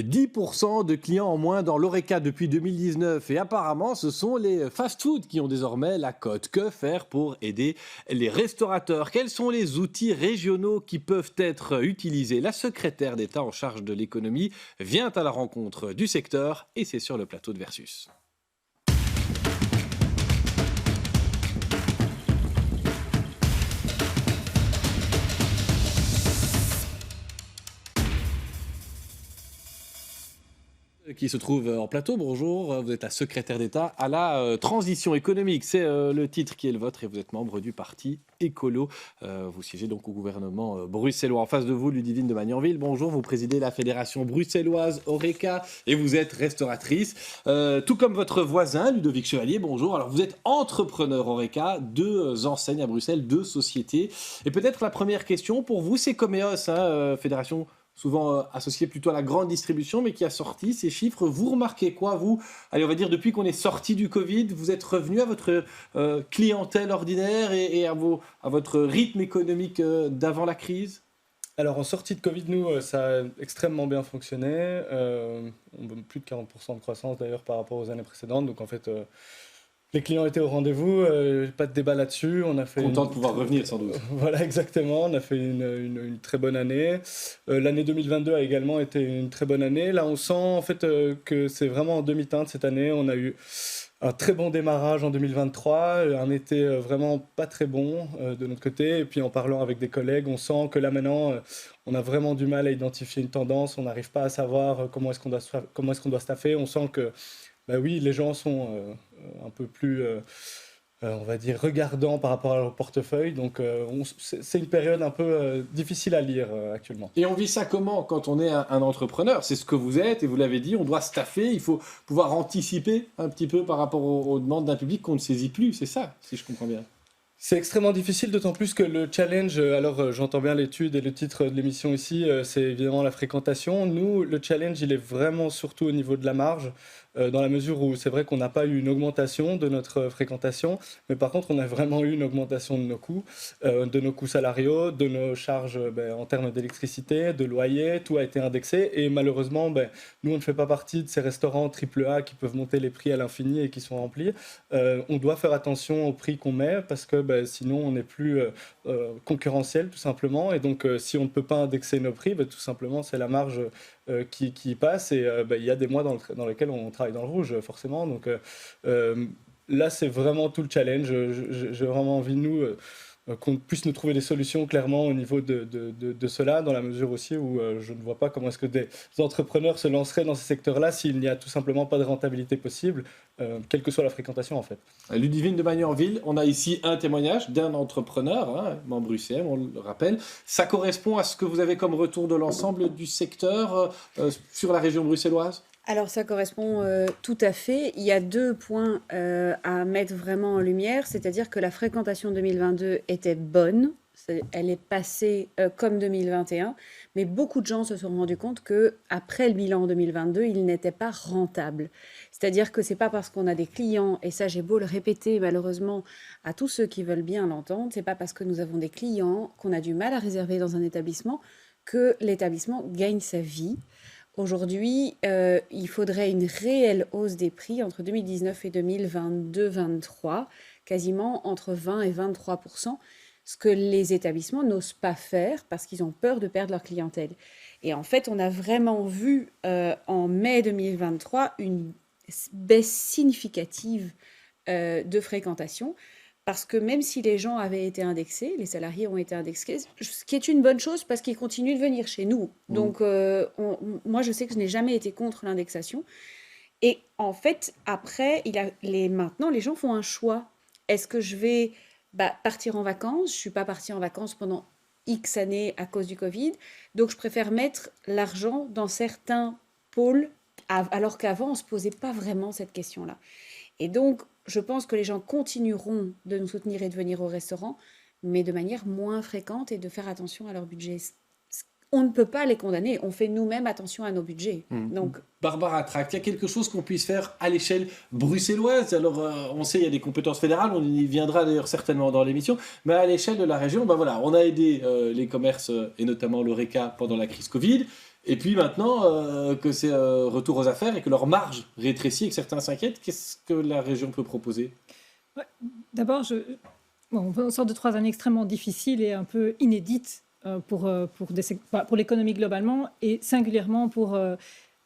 10% de clients en moins dans l'Horeca depuis 2019 et apparemment ce sont les fast-food qui ont désormais la cote. Que faire pour aider les restaurateurs? Quels sont les outils régionaux qui peuvent être utilisés? La secrétaire d'État en charge de l'économie vient à la rencontre du secteur et c'est sur le plateau de Versus. Qui se trouve en plateau. Bonjour, vous êtes la secrétaire d'État à la transition économique. C'est le titre qui est le vôtre et vous êtes membre du parti écolo. Vous siégez donc au gouvernement bruxellois. En face de vous, Ludivine de Magnanville. Bonjour, vous présidez la fédération bruxelloise Horeca et vous êtes restauratrice. Tout comme votre voisin, Ludovic Chevalier. Bonjour. Alors vous êtes entrepreneur Horeca, deux enseignes à Bruxelles, deux sociétés. Et peut-être la première question pour vous, c'est Comeos, fédération souvent associé plutôt à la grande distribution, mais qui a sorti ces chiffres. Vous remarquez quoi, vous? Allez, on va dire, depuis qu'on est sorti du Covid, vous êtes revenu à votre clientèle ordinaire et à votre rythme économique d'avant la crise? Alors en sortie de Covid, nous, ça a extrêmement bien fonctionné. On a plus de 40% de croissance d'ailleurs par rapport aux années précédentes. Donc en fait, les clients étaient au rendez-vous, pas de débat là-dessus. On a fait Content de pouvoir revenir, sans doute. Voilà, exactement. On a fait une très bonne année. L'année 2022 a également été une très bonne année. Là, on sent en fait que c'est vraiment en demi-teinte cette année. On a eu un très bon démarrage en 2023, un été vraiment pas très bon de notre côté. Et puis en parlant avec des collègues, on sent que là maintenant, on a vraiment du mal à identifier une tendance. On n'arrive pas à savoir comment est-ce qu'on doit staffer. On sent que, bah oui, les gens sont un peu plus, on va dire, regardants par rapport à leur portefeuille. Donc c'est une période un peu difficile à lire actuellement. Et on vit ça comment quand on est un entrepreneur? C'est ce que vous êtes et vous l'avez dit, on doit staffer, il faut pouvoir anticiper un petit peu par rapport aux demandes d'un public qu'on ne saisit plus. C'est ça, si je comprends bien. C'est extrêmement difficile, d'autant plus que le challenge, j'entends bien l'étude et le titre de l'émission ici, c'est évidemment la fréquentation. Nous, le challenge, il est vraiment surtout au niveau de la marge, dans la mesure où c'est vrai qu'on n'a pas eu une augmentation de notre fréquentation, mais par contre, on a vraiment eu une augmentation de nos coûts salariaux, de nos charges en termes d'électricité, de loyer, tout a été indexé. Et malheureusement, nous, on ne fait pas partie de ces restaurants AAA qui peuvent monter les prix à l'infini et qui sont remplis. On doit faire attention au prix qu'on met parce que sinon on n'est plus concurrentiel tout simplement, et donc si on ne peut pas indexer nos prix, tout simplement c'est la marge qui passe, et il y a des mois dans lesquels on travaille dans le rouge forcément, donc là c'est vraiment tout le challenge. J'ai vraiment envie de nous qu'on puisse nous trouver des solutions clairement au niveau de cela, dans la mesure aussi où je ne vois pas comment est-ce que des entrepreneurs se lanceraient dans ces secteurs-là s'il n'y a tout simplement pas de rentabilité possible, quelle que soit la fréquentation en fait. Ludivine de Magnanville, on a ici un témoignage d'un entrepreneur, membre UCM, on le rappelle. Ça correspond à ce que vous avez comme retour de l'ensemble du secteur sur la région bruxelloise? Alors ça correspond tout à fait. Il y a deux points à mettre vraiment en lumière, c'est-à-dire que la fréquentation 2022 était bonne, elle est passée comme 2021, mais beaucoup de gens se sont rendus compte que après le bilan 2022, il n'était pas rentable. C'est-à-dire que c'est pas parce qu'on a des clients, et ça j'ai beau le répéter malheureusement à tous ceux qui veulent bien l'entendre, c'est pas parce que nous avons des clients qu'on a du mal à réserver dans un établissement que l'établissement gagne sa vie. Aujourd'hui, il faudrait une réelle hausse des prix entre 2019 et 2022-23, quasiment entre 20 et 23 ce que les établissements n'osent pas faire parce qu'ils ont peur de perdre leur clientèle. Et en fait, on a vraiment vu en mai 2023 une baisse significative de fréquentation, parce que même si les gens avaient été indexés, les salariés ont été indexés, ce qui est une bonne chose parce qu'ils continuent de venir chez nous. Donc, moi, je sais que je n'ai jamais été contre l'indexation. Et en fait, après, maintenant, les gens font un choix. Est-ce que je vais partir en vacances? Je ne suis pas partie en vacances pendant X années à cause du Covid. Donc, je préfère mettre l'argent dans certains pôles, alors qu'avant, on ne se posait pas vraiment cette question-là. Et donc, je pense que les gens continueront de nous soutenir et de venir au restaurant, mais de manière moins fréquente et de faire attention à leur budget. On ne peut pas les condamner, on fait nous-mêmes attention à nos budgets. Donc, Barbara Tract, il y a quelque chose qu'on puisse faire à l'échelle bruxelloise. Alors, on sait, il y a des compétences fédérales, on y viendra d'ailleurs certainement dans l'émission, mais à l'échelle de la région, voilà, on a aidé les commerces et notamment l'Horeca pendant la crise Covid. Et puis maintenant que c'est retour aux affaires et que leur marge rétrécit et que certains s'inquiètent, qu'est-ce que la région peut proposer? Ouais. D'abord, bon, on sort de 3 années extrêmement difficiles et un peu inédites pour l'économie globalement et singulièrement pour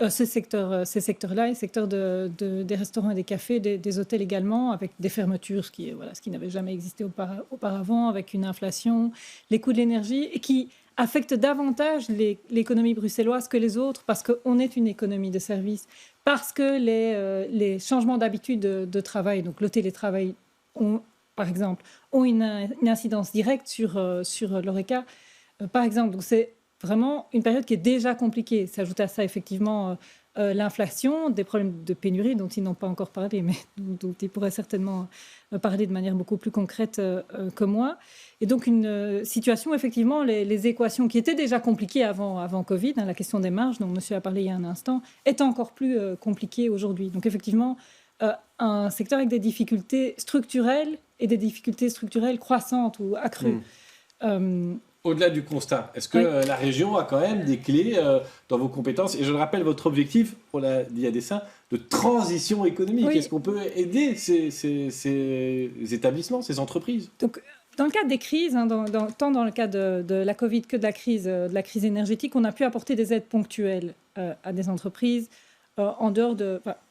ces secteurs-là, les secteurs des restaurants et des cafés, des hôtels également, avec des fermetures, ce qui n'avait jamais existé auparavant, avec une inflation, les coûts de l'énergie, et qui affectent davantage l'économie bruxelloise que les autres, parce qu'on est une économie de services, parce que les changements d'habitude de travail, donc le télétravail, par exemple, ont une incidence directe sur l'ORECA. Par exemple, donc c'est vraiment une période qui est déjà compliquée. S'ajoute à ça effectivement l'inflation, des problèmes de pénurie dont ils n'ont pas encore parlé, mais dont ils pourraient certainement parler de manière beaucoup plus concrète que moi. Et donc une situation, effectivement, les équations qui étaient déjà compliquées avant Covid, la question des marges dont monsieur a parlé il y a un instant, est encore plus compliquée aujourd'hui. Donc effectivement, un secteur avec des difficultés structurelles et des difficultés structurelles croissantes ou accrues. Au-delà du constat, est-ce que la région a quand même des clés dans vos compétences? Et je le rappelle, votre objectif, on l'a dit à dessein, de transition économique. Oui. Est-ce qu'on peut aider ces établissements, ces entreprises? Donc, dans le cadre des crises, tant dans le cas de la Covid que de la crise énergétique, on a pu apporter des aides ponctuelles à des entreprises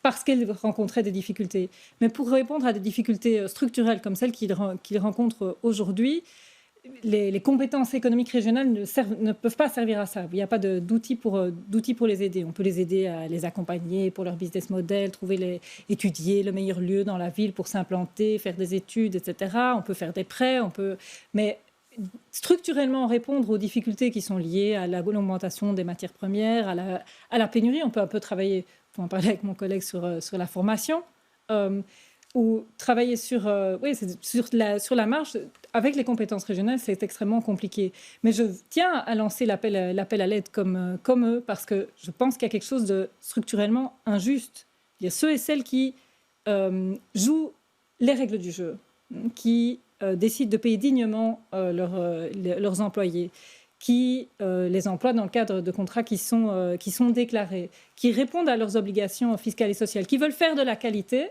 parce qu'elles rencontraient des difficultés. Mais pour répondre à des difficultés structurelles comme celles qu'ils rencontrent aujourd'hui, les compétences économiques régionales ne peuvent pas servir à ça. Il n'y a pas d'outils pour les aider. On peut les aider à les accompagner pour leur business model, étudier le meilleur lieu dans la ville pour s'implanter, faire des études, etc. On peut faire des prêts, mais structurellement répondre aux difficultés qui sont liées à l'augmentation des matières premières, à la pénurie. On peut un peu travailler, pour en parler avec mon collègue, sur la formation. Ou travailler sur la marge avec les compétences régionales, c'est extrêmement compliqué. Mais je tiens à lancer l'appel à l'aide comme eux, parce que je pense qu'il y a quelque chose de structurellement injuste. Il y a ceux et celles qui jouent les règles du jeu, qui décident de payer dignement leurs employés, qui les emploient dans le cadre de contrats qui sont déclarés, qui répondent à leurs obligations fiscales et sociales, qui veulent faire de la qualité.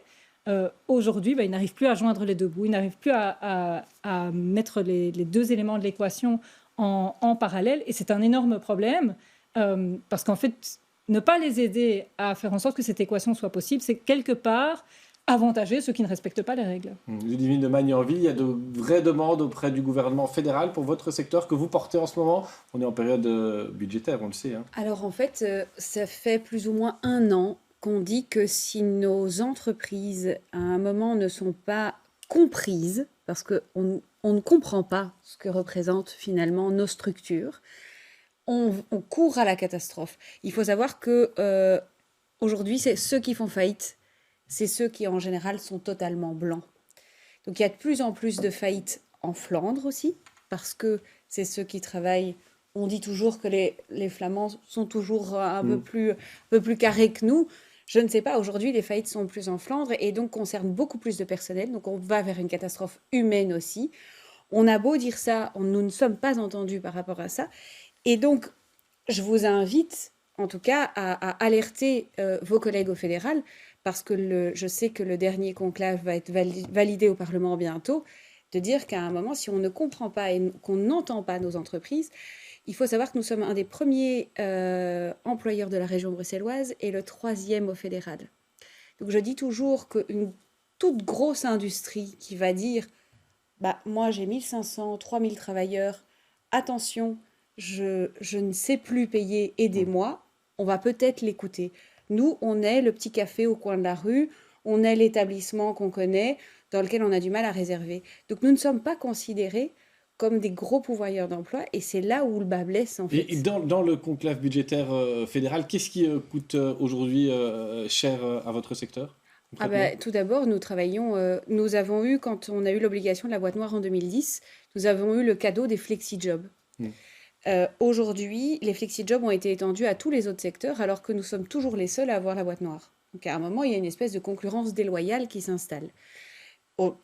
Aujourd'hui, ils n'arrivent plus à joindre les deux bouts, ils n'arrivent plus à mettre les deux éléments de l'équation en parallèle. Et c'est un énorme problème parce qu'en fait, ne pas les aider à faire en sorte que cette équation soit possible, c'est quelque part avantager ceux qui ne respectent pas les règles. Ludivine de Magnanville, il y a de vraies demandes auprès du gouvernement fédéral pour votre secteur que vous portez en ce moment. On est en période budgétaire, on le sait. Alors en fait, ça fait plus ou moins 1 an qu'on dit que si nos entreprises, à un moment, ne sont pas comprises, parce qu'on ne comprend pas ce que représentent finalement nos structures, on court à la catastrophe. Il faut savoir que aujourd'hui, c'est ceux qui font faillite, c'est ceux qui, en général, sont totalement blancs. Donc il y a de plus en plus de faillites en Flandre aussi, parce que c'est ceux qui travaillent. On dit toujours que les Flamands sont toujours un peu plus carrés que nous. Je ne sais pas, aujourd'hui, les faillites sont plus en Flandre et donc concernent beaucoup plus de personnel. Donc, on va vers une catastrophe humaine aussi. On a beau dire ça, nous ne sommes pas entendus par rapport à ça. Et donc, je vous invite, en tout cas, à alerter vos collègues au fédéral parce que je sais que le dernier conclave va être validé au Parlement bientôt, de dire qu'à un moment, si on ne comprend pas et qu'on n'entend pas nos entreprises, il faut savoir que nous sommes un des premiers employeurs de la région bruxelloise et le 3e au fédéral. Donc je dis toujours qu'une toute grosse industrie qui va dire moi j'ai 1500, 3000 travailleurs, attention, je ne sais plus payer, aidez-moi, on va peut-être l'écouter. Nous, on est le petit café au coin de la rue, on est l'établissement qu'on connaît, dans lequel on a du mal à réserver. Donc nous ne sommes pas considérés comme des gros pourvoyeurs d'emploi, et c'est là où le bas blesse en fait. Et dans le conclave budgétaire fédéral, qu'est-ce qui coûte aujourd'hui cher à votre secteur? Tout d'abord, nous avons eu, quand on a eu l'obligation de la boîte noire en 2010, nous avons eu le cadeau des flexi-jobs. Aujourd'hui, les flexi-jobs ont été étendus à tous les autres secteurs, alors que nous sommes toujours les seuls à avoir la boîte noire. Donc à un moment, il y a une espèce de concurrence déloyale qui s'installe.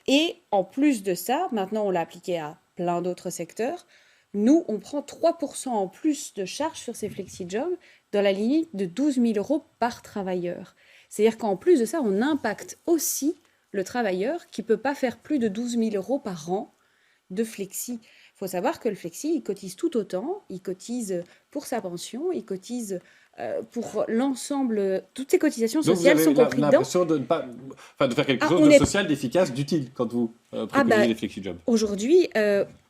Et en plus de ça, maintenant on l'a appliqué à plein d'autres secteurs, Nous, on prend 3% en plus de charges sur ces flexi-jobs dans la limite de 12 000 euros par travailleur. C'est-à-dire qu'en plus de ça, on impacte aussi le travailleur qui ne peut pas faire plus de 12 000 euros par an de flexi. Il faut savoir que le flexi, il cotise tout autant. Il cotise pour sa pension, il cotise pour l'ensemble. Toutes ces cotisations Donc vous sociales avez sont comprises dedans. l'impression de, de faire quelque chose on de est- social, d'efficace, d'utile quand vous préconisez les flexi-jobs. Aujourd'hui,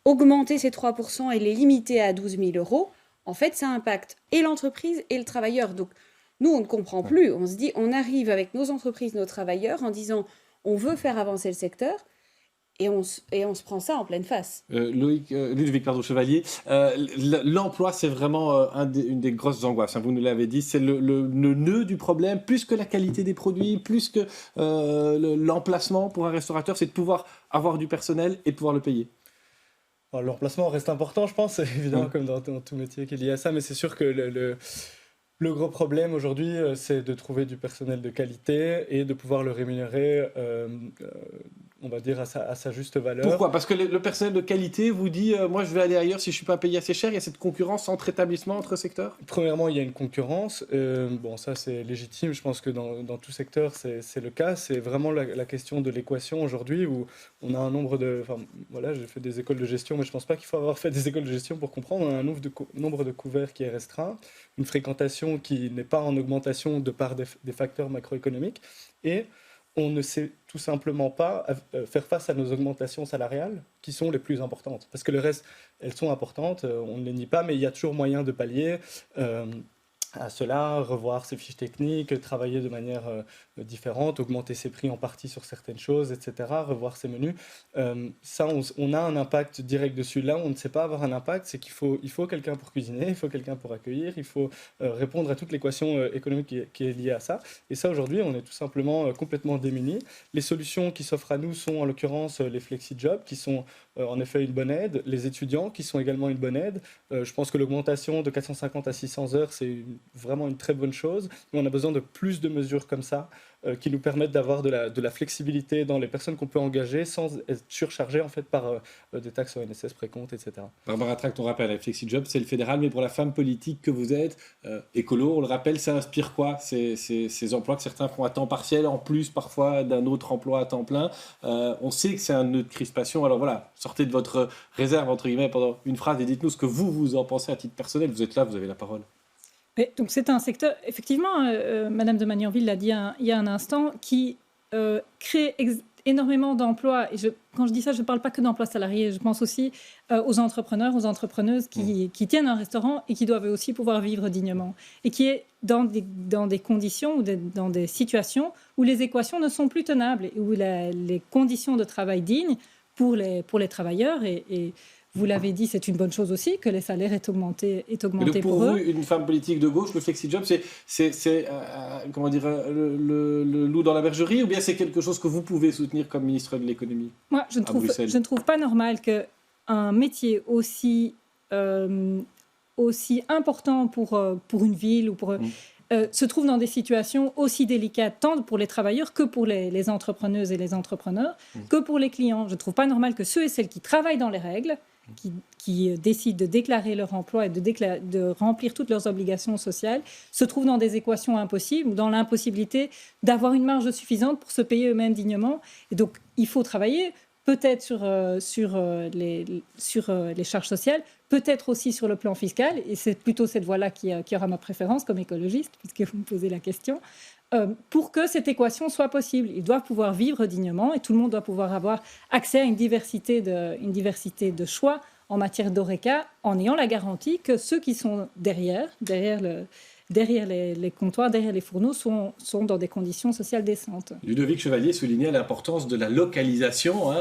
augmenter ces 3% et les limiter à 12 000 euros, en fait, ça impacte et l'entreprise et le travailleur. Donc, nous, on ne comprend plus. On se dit, on arrive avec nos entreprises, nos travailleurs, en disant, on veut faire avancer le secteur, et on se prend ça en pleine face. Ludovic Chevalier, l'emploi, c'est vraiment une des grosses angoisses. Hein, vous nous l'avez dit, c'est le nœud du problème, plus que la qualité des produits, plus que l'emplacement pour un restaurateur, c'est de pouvoir avoir du personnel et de pouvoir le payer. Alors, l'emplacement reste important, je pense, évidemment, comme dans tout métier qui est lié à ça, mais c'est sûr que le gros problème aujourd'hui, c'est de trouver du personnel de qualité et de pouvoir le rémunérer, on va dire, à sa juste valeur. Pourquoi ? Parce que le personnel de qualité vous dit moi je vais aller ailleurs si je ne suis pas payé assez cher. Il y a cette concurrence entre établissements, entre secteurs ? Premièrement, il y a une concurrence. Bon, ça, c'est légitime. Je pense que dans tout secteur, c'est le cas. C'est vraiment la question de l'équation aujourd'hui où on a un nombre de... Enfin, voilà, j'ai fait des écoles de gestion, mais je ne pense pas qu'il faut avoir fait des écoles de gestion pour comprendre. On a un nombre de couverts qui est restreint, une fréquentation qui n'est pas en augmentation de par des facteurs macroéconomiques. Et on ne sait tout simplement pas faire face à nos augmentations salariales qui sont les plus importantes. Parce que le reste, elles sont importantes, on ne les nie pas, mais il y a toujours moyen de pallier à cela, revoir ses fiches techniques, travailler de manière différente, augmenter ses prix en partie sur certaines choses, etc., revoir ses menus. Ça, on a un impact direct dessus. Là, on ne sait pas avoir un impact, c'est qu'il faut quelqu'un pour cuisiner, il faut quelqu'un pour accueillir, il faut répondre à toute l'équation économique qui est liée à ça. Et ça, aujourd'hui, on est tout simplement complètement démunis. Les solutions qui s'offrent à nous sont, en l'occurrence, les flexi-jobs, qui sont en effet une bonne aide, les étudiants, qui sont également une bonne aide. Je pense que l'augmentation de 450 à 600 heures, c'est vraiment une très bonne chose, mais on a besoin de plus de mesures comme ça qui nous permettent d'avoir de la flexibilité dans les personnes qu'on peut engager sans être surchargées en fait par des taxes ONSS, précomptes, etc. Barbara Tract, on rappelle, FlexiJob, c'est le fédéral, mais pour la femme politique que vous êtes, écolo, on le rappelle, ça inspire quoi ces emplois que certains font à temps partiel, en plus parfois d'un autre emploi à temps plein. On sait que c'est un nœud de crispation, alors voilà, sortez de votre réserve, entre guillemets, pendant une phrase et dites-nous ce que vous en pensez à titre personnel. Vous êtes là, vous avez la parole. Mais donc c'est un secteur, effectivement, Madame de Magnanville l'a dit il y a un instant, qui crée énormément d'emplois. Et quand je dis ça, je ne parle pas que d'emplois salariés, je pense aussi aux entrepreneurs, aux entrepreneuses qui tiennent un restaurant et qui doivent aussi pouvoir vivre dignement. Et qui est dans des conditions ou dans des situations où les équations ne sont plus tenables et où les conditions de travail dignes pour les travailleurs et vous l'avez dit, c'est une bonne chose aussi que les salaires aient augmenté pour pour vous, eux. une femme politique de gauche, le FlexiJob, c'est comment dire, le loup dans la bergerie, ou bien c'est quelque chose que vous pouvez soutenir comme ministre de l'économie ? Moi, je ne trouve pas normal qu'un métier aussi important pour une ville ou se trouve dans des situations aussi délicates, tant pour les travailleurs que pour les entrepreneuses et les entrepreneurs, que pour les clients. Je ne trouve pas normal que ceux et celles qui travaillent dans les règles, qui décident de déclarer leur emploi et de remplir toutes leurs obligations sociales, se trouvent dans des équations impossibles, dans l'impossibilité d'avoir une marge suffisante pour se payer eux-mêmes dignement. Et donc, il faut travailler peut-être sur les charges sociales, peut-être aussi sur le plan fiscal, et c'est plutôt cette voie-là qui aura ma préférence comme écologiste, puisque vous me posez la question, pour que cette équation soit possible. Ils doivent pouvoir vivre dignement et tout le monde doit pouvoir avoir accès à une diversité de choix en matière d'ORECA, en ayant la garantie que ceux qui sont derrière les comptoirs, derrière les fourneaux, sont dans des conditions sociales décentes. Ludovic Chevalier soulignait l'importance de la localisation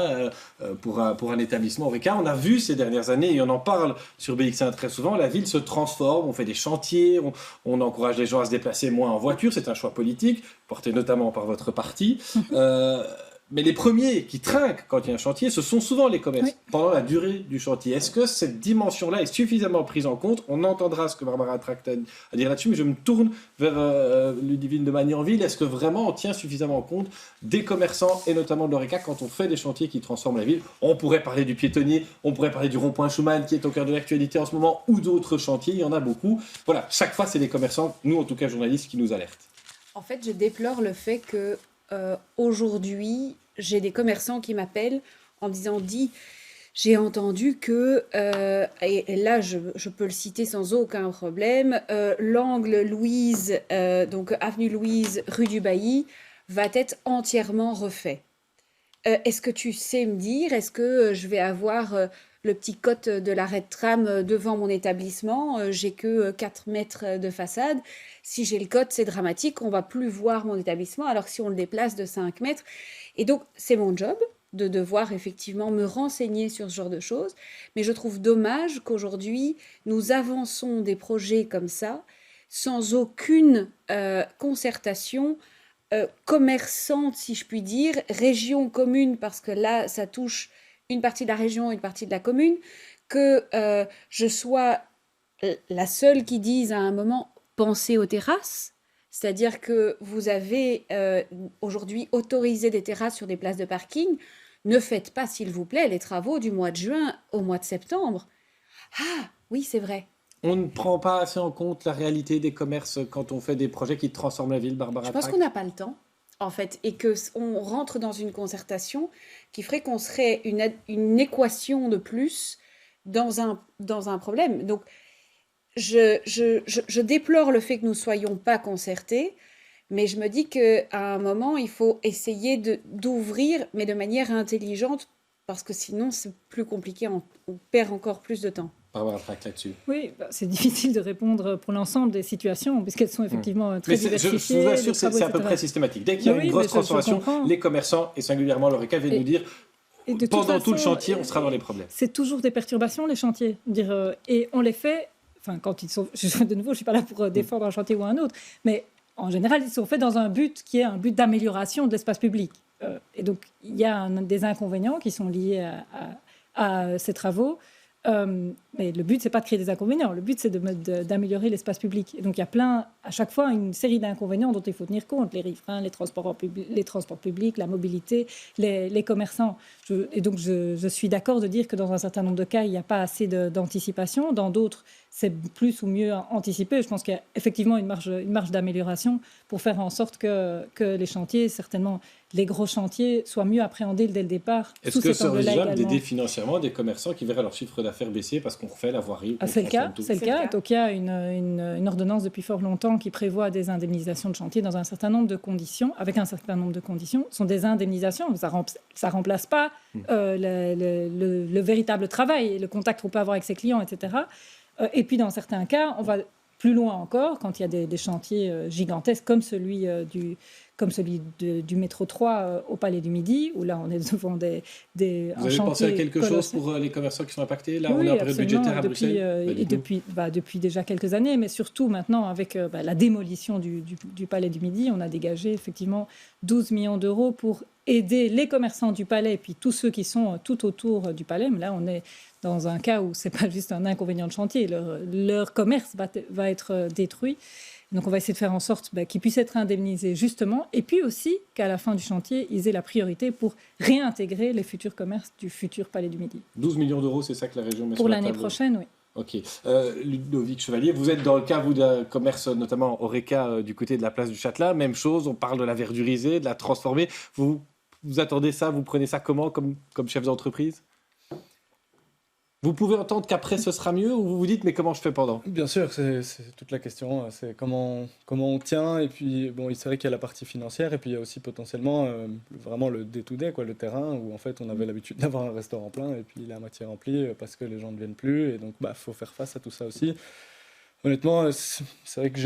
pour un établissement ORECA. On a vu ces dernières années, et on en parle sur BX1 très souvent, la ville se transforme, on fait des chantiers, on encourage les gens à se déplacer moins en voiture, c'est un choix politique, porté notamment par votre parti. Mais les premiers qui trinquent quand il y a un chantier, ce sont souvent les commerces, Oui. pendant la durée du chantier. Est-ce que cette dimension-là est suffisamment prise en compte? On entendra ce que Barbara Tract a à dire là-dessus, mais je me tourne vers Ludivine de Magnanville. Est-ce que vraiment on tient suffisamment compte des commerçants, et notamment de l'ORECA, quand on fait des chantiers qui transforment la ville? On pourrait parler du piétonnier, on pourrait parler du rond-point Schumann, qui est au cœur de l'actualité en ce moment, ou d'autres chantiers, il y en a beaucoup. Voilà, chaque fois, c'est les commerçants, nous en tout cas journalistes, qui nous alertent. En fait, je déplore le fait que aujourd'hui, j'ai des commerçants qui m'appellent en disant j'ai entendu que, et là je peux le citer sans aucun problème, l'angle Louise, donc avenue Louise, rue du Bailly, va être entièrement refait. Est-ce que tu sais me dire, est-ce que je vais avoir le petit cote de l'arrêt de tram devant mon établissement? J'ai que 4 mètres de façade. Si j'ai le cote, c'est dramatique, on va plus voir mon établissement, alors que si on le déplace de 5 mètres. Et donc, c'est mon job de devoir effectivement me renseigner sur ce genre de choses. Mais je trouve dommage qu'aujourd'hui, nous avançons des projets comme ça, sans aucune concertation commerçante, si je puis dire, région, commune, parce que là, ça touche une partie de la région, une partie de la commune, que je sois la seule qui dise à un moment, pensez aux terrasses. C'est-à-dire que vous avez aujourd'hui autorisé des terrasses sur des places de parking. Ne faites pas, s'il vous plaît, les travaux du mois de juin au mois de septembre. Ah, oui, c'est vrai. On ne prend pas assez en compte la réalité des commerces quand on fait des projets qui transforment la ville, Barbara Je pense Tract. qu'on n'a pas le temps, en fait, et qu'on rentre dans une concertation qui ferait qu'on serait une équation de plus dans un problème. Donc, je déplore le fait que nous ne soyons pas concertés, mais je me dis qu'à un moment, il faut essayer d'ouvrir, mais de manière intelligente, parce que sinon, c'est plus compliqué, on perd encore plus de temps. Barbara Tract là-dessus. Oui, c'est difficile de répondre pour l'ensemble des situations, puisqu'elles sont effectivement très Mais diversifiées. je vous les assure, travaux, c'est à peu etc. près systématique. Dès qu'il y a Oui, une grosse mais je transformation, comprends. les commerçants, et singulièrement l'ORECA, viennent Et- nous dire Et de toute pendant tout le façon, chantier, on sera dans les problèmes. C'est toujours des perturbations, les chantiers. Et on les fait, enfin, quand ils sont. De nouveau, je ne suis pas là pour défendre un chantier ou un autre, mais en général, ils sont faits dans un but qui est un but d'amélioration de l'espace public. Et donc, il y a des inconvénients qui sont liés à ces travaux. Mais le but, c'est pas de créer des inconvénients. Le but, c'est d'améliorer l'espace public. Et donc, il y a à chaque fois, une série d'inconvénients dont il faut tenir compte. Les riverains, les transports publics, la mobilité, les commerçants. Et donc, je suis d'accord de dire que dans un certain nombre de cas, il n'y a pas assez d'anticipation. Dans d'autres, c'est plus ou mieux anticipé. Je pense qu'il y a effectivement une marge d'amélioration pour faire en sorte que les chantiers, certainement les gros chantiers, soient mieux appréhendés dès le départ. Est-ce sous que cet c'est angle-là envisageable également. d'aider financièrement des commerçants qui verraient leur chiffre d'affaires baisser parce qu'on refait la voirie? C'est le cas, tout. c'est le cas. Donc il y a une ordonnance depuis fort longtemps qui prévoit des indemnisations de chantier dans un certain nombre de conditions, avec un certain nombre de conditions. Ce sont des indemnisations, ça remplace pas le véritable travail, le contact qu'on peut avoir avec ses clients, etc. Et puis dans certains cas, on va plus loin encore, quand il y a des chantiers gigantesques comme celui du métro 3 au Palais du Midi, où là on est devant Vous avez pensé à quelque chose pour les commerçants qui sont impactés? Là, on est en période budgétaire à Bruxelles. Depuis déjà quelques années, mais surtout maintenant avec la démolition du Palais du Midi, on a dégagé effectivement 12 millions d'euros pour aider les commerçants du Palais et puis tous ceux qui sont tout autour du Palais. Mais là, on est dans un cas où ce n'est pas juste un inconvénient de chantier. Leur commerce va être détruit. Donc, on va essayer de faire en sorte qu'ils puissent être indemnisés justement, et puis aussi qu'à la fin du chantier, ils aient la priorité pour réintégrer les futurs commerces du futur Palais du Midi. 12 millions d'euros, c'est ça que la région met Pour sur la l'année table? prochaine, oui. Ok. Ludovic Chevalier, vous êtes dans le cas, vous, d'un commerce, notamment Horeca, du côté de la place du Châtelain. Même chose, on parle de la verduriser, de la transformer. Vous attendez ça, vous prenez ça comment comme chef d'entreprise? Vous pouvez entendre qu'après ce sera mieux, ou vous vous dites mais comment je fais pendant? Bien sûr, c'est toute la question, c'est comment on tient, et puis bon, c'est vrai qu'il y a la partie financière, et puis il y a aussi potentiellement vraiment le day-to-day, quoi, le terrain, où en fait on avait l'habitude d'avoir un restaurant plein, et puis il est à moitié rempli parce que les gens ne viennent plus, et donc faut faire face à tout ça aussi. Honnêtement, c'est vrai que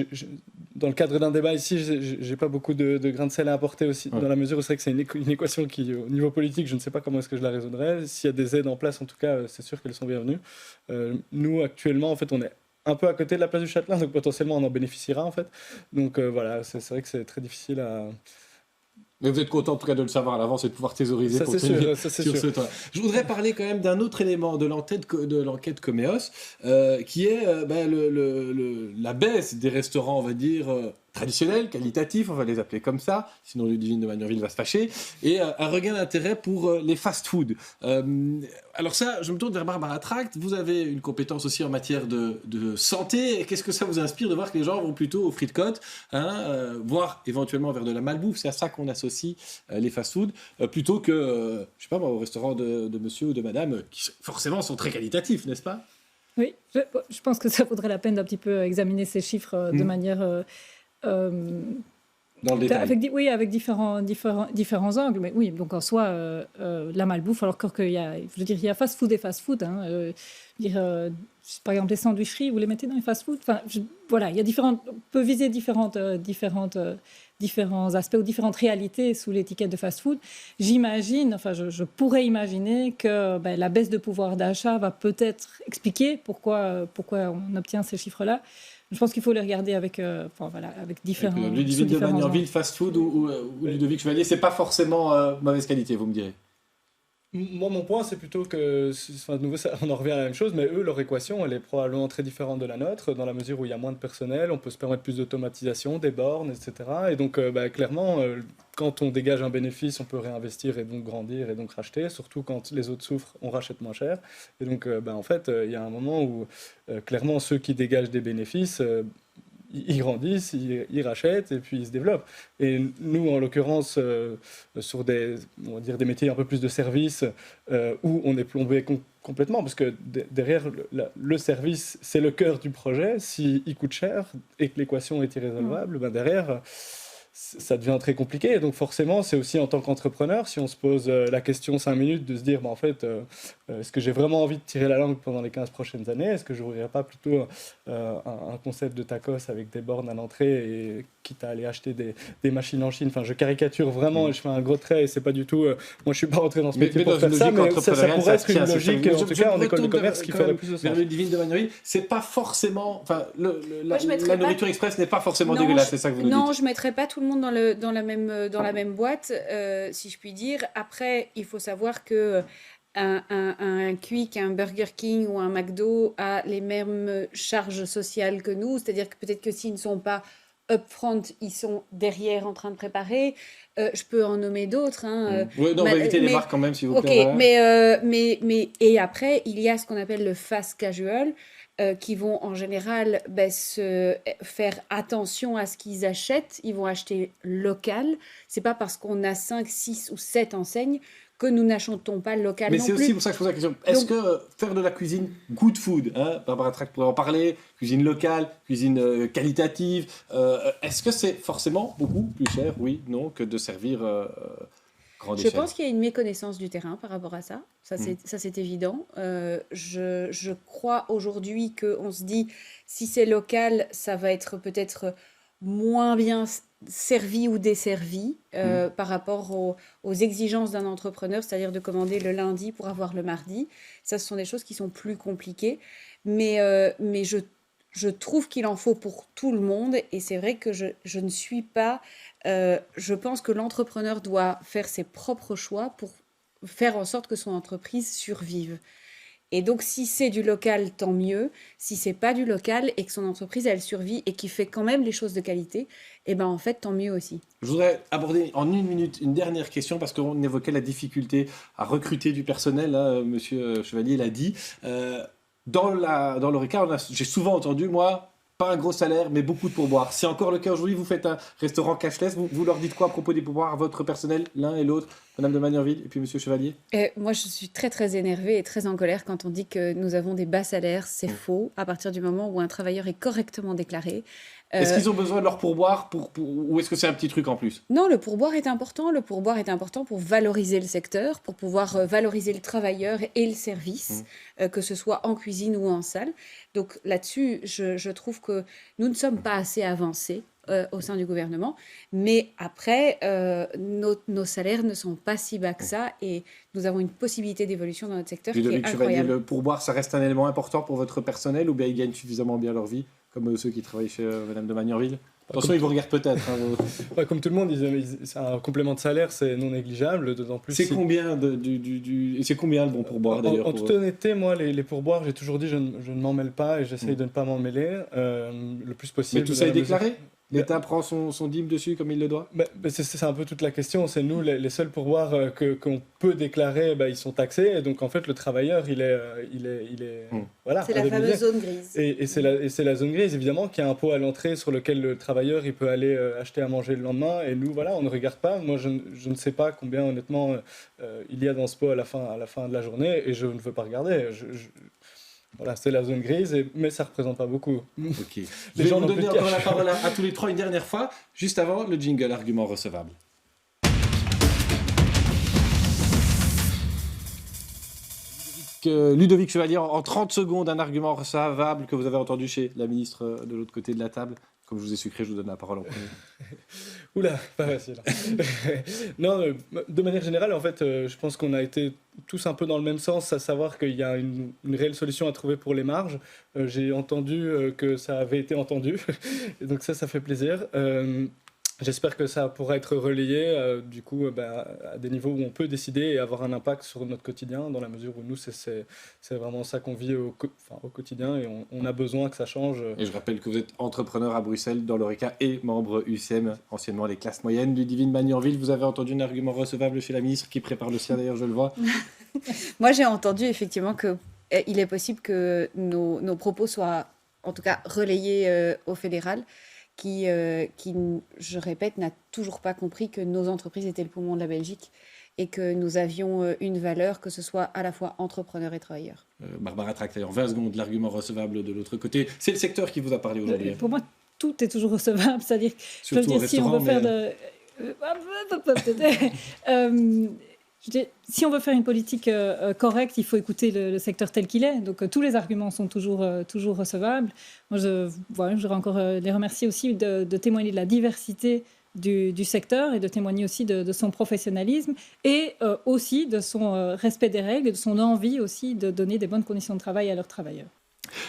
dans le cadre d'un débat ici, j'ai pas beaucoup de grains de sel à apporter aussi, dans la mesure où c'est vrai que c'est une équation qui, au niveau politique, je ne sais pas comment est-ce que je la résoudrais. S'il y a des aides en place, en tout cas, c'est sûr qu'elles sont bienvenues. Nous, actuellement, en fait, on est un peu à côté de la place du Châtelain, donc potentiellement on en bénéficiera, en fait. Donc voilà, c'est vrai que c'est très difficile Mais vous êtes content en tout cas de le savoir à l'avance et de pouvoir thésauriser Ça, pour c'est tenir sûr, ça, c'est sur sûr. ce temps. Je voudrais parler quand même d'un autre élément de l'enquête Comeos, qui est la baisse des restaurants, on va dire, traditionnels, qualitatifs, on va les appeler comme ça, sinon Ludivine de Magnanville va se fâcher, et un regain d'intérêt pour les fast-foods. Alors ça, je me tourne vers Barbara Tract, vous avez une compétence aussi en matière de santé, qu'est-ce que ça vous inspire de voir que les gens vont plutôt aux frites côtes, voire éventuellement vers de la malbouffe, c'est à ça qu'on associe les fast-foods, plutôt que, je sais pas moi, au restaurant de monsieur ou de madame, qui forcément sont très qualitatifs, n'est-ce pas? Oui, je pense que ça vaudrait la peine d'un petit peu examiner ces chiffres de manière... Dans le détail. avec différents angles. Mais oui, donc en soi, la malbouffe, alors qu'il y a, je veux dire, il y a fast-food et fast-food. Par exemple, les sandwicheries, vous les mettez dans les fast-food. Enfin, voilà, il y a différentes, on peut viser différents aspects ou différentes réalités sous l'étiquette de fast-food. J'imagine, enfin, je pourrais imaginer que la baisse de pouvoir d'achat va peut-être expliquer pourquoi on obtient ces chiffres-là. Je pense qu'il faut les regarder avec différents... Ludivine de Magnanville, fast-food ou Ludovic Chevalier, c'est pas forcément mauvaise qualité, vous me direz. Moi, mon point, c'est plutôt que, de nouveau, on en revient à la même chose, mais eux, leur équation, elle est probablement très différente de la nôtre, dans la mesure où il y a moins de personnel, on peut se permettre plus d'automatisation, des bornes, etc. Et donc, clairement, quand on dégage un bénéfice, on peut réinvestir et donc grandir et donc racheter, surtout quand les autres souffrent, on rachète moins cher. Et donc, en fait, il y a un moment où, clairement, ceux qui dégagent des bénéfices... ils grandissent, ils rachètent et puis ils se développent. Et nous, en l'occurrence, sur on va dire des métiers un peu plus de service, où on est plombé complètement, parce que derrière, le service, c'est le cœur du projet. S'il coûte cher et que l'équation est irrésolvable, derrière... ça devient très compliqué. Et donc forcément, c'est aussi en tant qu'entrepreneur, si on se pose la question 5 minutes, de se dire, en fait, est-ce que j'ai vraiment envie de tirer la langue pendant les 15 prochaines années? Est-ce que je n'ouvrirais pas plutôt un concept de tacos avec des bornes à l'entrée, et quitte à aller acheter des machines en Chine? Enfin, je caricature vraiment et je fais un gros trait, et c'est pas du tout... moi, je ne suis pas rentré dans ce métier pour faire ça, mais ça pourrait être une logique, en tout cas, en école de commerce, qui ferait plus de sens. Ludivine de Magnanville, c'est pas forcément... Enfin, la mettrais nourriture express n'est pas forcément dégueulasse, c'est ça que vous nous dites? Non, je ne mettrais pas tout le monde dans la même boîte, si je puis dire. Après, il faut savoir que un Quick, un Burger King ou un McDo a les mêmes charges sociales que nous. C'est-à-dire que peut-être que s'ils ne sont pas upfront, ils sont derrière en train de préparer. Je peux en nommer d'autres. Oui, on va éviter les marques quand même, s'il vous plaît. Ok, mais et après, il y a ce qu'on appelle le fast casual, qui vont en général faire attention à ce qu'ils achètent. Ils vont acheter local. C'est pas parce qu'on a 5, 6 ou 7 enseignes que nous n'achetons pas local non plus. Mais c'est aussi pour ça que je pose la question. Est-ce que faire de la cuisine good food, Barbara Tract pourrait en parler, cuisine locale, cuisine qualitative, est-ce que c'est forcément beaucoup plus cher, oui, non, que de servir grande échelle? Je pense qu'il y a une méconnaissance du terrain par rapport à ça. Ça, c'est évident. Je crois aujourd'hui qu'on se dit, si c'est local, ça va être peut-être moins bien servi ou desservi par rapport aux exigences d'un entrepreneur, c'est-à-dire de commander le lundi pour avoir le mardi. Ça, ce sont des choses qui sont plus compliquées. Mais je trouve qu'il en faut pour tout le monde. Et c'est vrai que je ne suis pas... je pense que l'entrepreneur doit faire ses propres choix pour faire en sorte que son entreprise survive. Et donc, si c'est du local, tant mieux. Si c'est pas du local et que son entreprise, elle survit et qu'il fait quand même les choses de qualité, en fait, tant mieux aussi. Je voudrais aborder en 1 minute une dernière question, parce qu'on évoquait la difficulté à recruter du personnel, Monsieur Chevalier l'a dit. Dans l'Horeca, j'ai souvent entendu, moi, pas un gros salaire, mais beaucoup de pourboires. C'est encore le cas aujourd'hui. Vous faites un restaurant cashless. Vous leur dites quoi à propos des pourboires à votre personnel, l'un et l'autre, Madame de Magnanville et puis Monsieur Chevalier? Moi, je suis très, très énervée et très en colère quand on dit que nous avons des bas salaires. C'est faux. À partir du moment où un travailleur est correctement déclaré. Est-ce qu'ils ont besoin de leur pourboire ou est-ce que c'est un petit truc en plus? Non, le pourboire est important. Le pourboire est important pour valoriser le secteur, pour pouvoir valoriser le travailleur et le service, que ce soit en cuisine ou en salle. Donc là-dessus, je trouve que nous ne sommes pas assez avancés au sein du gouvernement. Mais après, nos salaires ne sont pas si bas que ça et nous avons une possibilité d'évolution dans notre secteur qui est Ludovic Chevalier, incroyable. le pourboire, ça reste un élément important pour votre personnel ou bien ils gagnent suffisamment bien leur vie, comme ceux qui travaillent chez Madame de Magnanville? Attention, ils vous regardent peut-être. Hein. Ouais, comme tout le monde, c'est un complément de salaire, c'est non négligeable, d'autant plus. C'est combien c'est combien le bon pourboire d'ailleurs En toute honnêteté, moi, les pourboires, j'ai toujours dit je ne m'en mêle pas et j'essaye de ne pas m'en mêler le plus possible. Mais tout ça est déclaré ? L'État prend son dîme dessus comme il le doit ? C'est un peu toute la question. C'est nous, les seuls pourboires qu'on peut déclarer, ils sont taxés. Et donc, en fait, le travailleur, il est voilà. C'est la fameuse zone grise. Et c'est la zone grise, évidemment, qui a un pot à l'entrée sur lequel le travailleur il peut aller acheter à manger le lendemain. Et nous, voilà, on ne regarde pas. Moi, je ne sais pas combien, honnêtement, il y a dans ce pot à la fin de la journée. Et je ne veux pas regarder. Voilà, c'est la zone grise, mais ça ne représente pas beaucoup. Okay. Je vais vous donner encore la parole à tous les trois une dernière fois, juste avant le jingle argument recevable. Ludovic Chevalier, en 30 secondes, un argument recevable que vous avez entendu chez la ministre de l'autre côté de la table. Comme je vous ai sucré, je vous donne la parole en premier. Oula, pas facile. Non, de manière générale, en fait, je pense qu'on a été tous un peu dans le même sens, à savoir qu'il y a une réelle solution à trouver pour les marges. J'ai entendu que ça avait été entendu, et donc ça fait plaisir. J'espère que ça pourra être relayé du coup à des niveaux où on peut décider et avoir un impact sur notre quotidien, dans la mesure où nous c'est vraiment ça qu'on vit au quotidien et on a besoin que ça change. Et je rappelle que vous êtes entrepreneur à Bruxelles dans l'ORECA et membre UCM, anciennement les classes moyennes. Ludivine Magnanville, vous avez entendu un argument recevable chez la ministre qui prépare le sien d'ailleurs, je le vois. Moi j'ai entendu effectivement qu'il est possible que nos propos soient en tout cas relayés au fédéral. Qui, je répète, n'a toujours pas compris que nos entreprises étaient le poumon de la Belgique et que nous avions une valeur, que ce soit à la fois entrepreneurs et travailleurs. Barbara Trac, d'ailleurs, 20 secondes, l'argument recevable de l'autre côté. C'est le secteur qui vous a parlé aujourd'hui. Pour moi, tout est toujours recevable. C'est-à-dire, si on veut faire de... si on veut faire une politique correcte, il faut écouter le secteur tel qu'il est. Donc tous les arguments sont toujours recevables. Moi, je voudrais encore les remercier aussi de témoigner de la diversité du secteur et de témoigner aussi de son professionnalisme et aussi de son respect des règles et de son envie aussi de donner des bonnes conditions de travail à leurs travailleurs.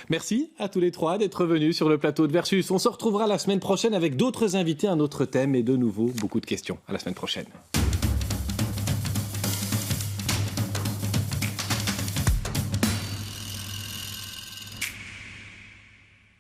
Merci à tous les trois d'être venus sur le plateau de Versus. On se retrouvera la semaine prochaine avec d'autres invités, un autre thème et de nouveau beaucoup de questions. À la semaine prochaine.